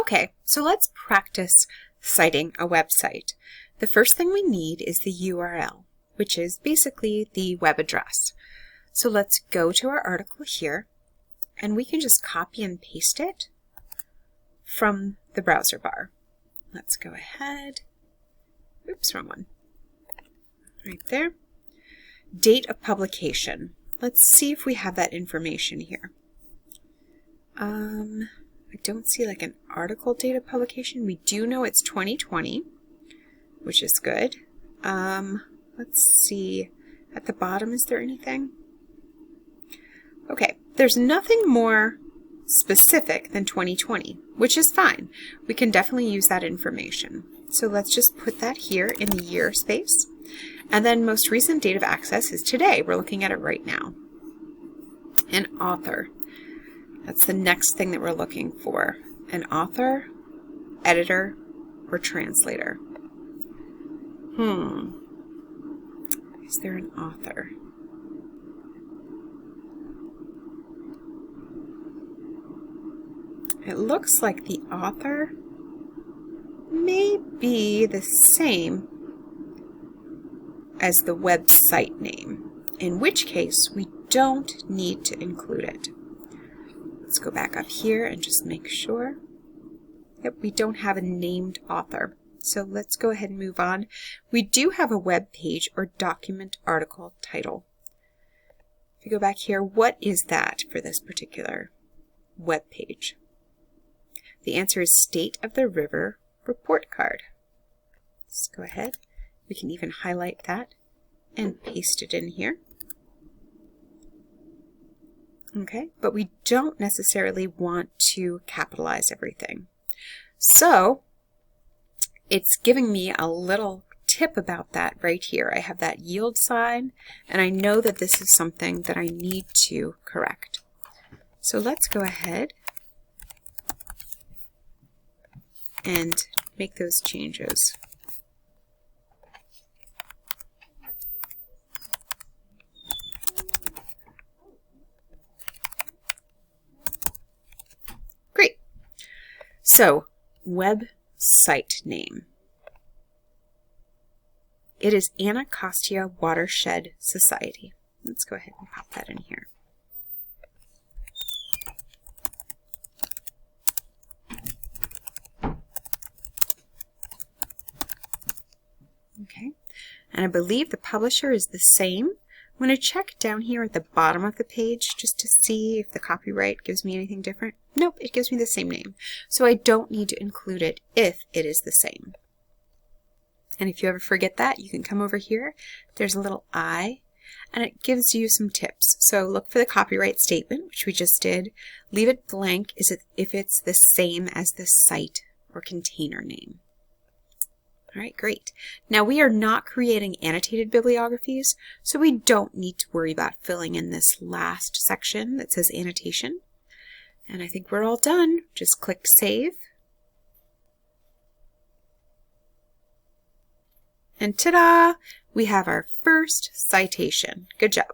Okay, so let's practice citing a website. The first thing we need is the URL, which is basically the web address. So let's go to our article here, and we can just copy and paste it from the browser bar. Let's go ahead. Oops, wrong one. Right there. Date of publication. Let's see if we have that information here. I don't see like an article date of publication. We do know it's 2020, which is good. Let's see. At the bottom, is there anything? Okay, there's nothing more specific than 2020, which is fine. We can definitely use that information. So let's just put that here in the year space. And then most recent date of access is today. We're looking at it right now. An author. That's the next thing that we're looking for. An author, editor, or translator. Is there an author? It looks like the author may be the same as the website name, in which case we don't need to include it. Let's go back up here and just make sure. Yep, we don't have a named author. So let's go ahead and move on. We do have a web page or document article title. If you go back here, what is that for this particular web page? The answer is State of the River report card. Let's go ahead. We can even highlight that and paste it in here. Okay, but we don't necessarily want to capitalize everything. So it's giving me a little tip about that right here. I have that yield sign, and I know that this is something that I need to correct. So let's go ahead and make those changes. Great. So, website name. It is Anacostia Watershed Society. Let's go ahead and pop that in here. Okay, and I believe the publisher is the same. I'm going to check down here at the bottom of the page just to see if the copyright gives me anything different. Nope, it gives me the same name. So I don't need to include it if it is the same. And if you ever forget that, you can come over here. There's a little I, and it gives you some tips. So look for the copyright statement, which we just did. Leave it blank if it's the same as the site or container name. All right, great. Now we are not creating annotated bibliographies, so we don't need to worry about filling in this last section that says annotation. And I think we're all done. Just click Save. And ta-da! We have our first citation. Good job.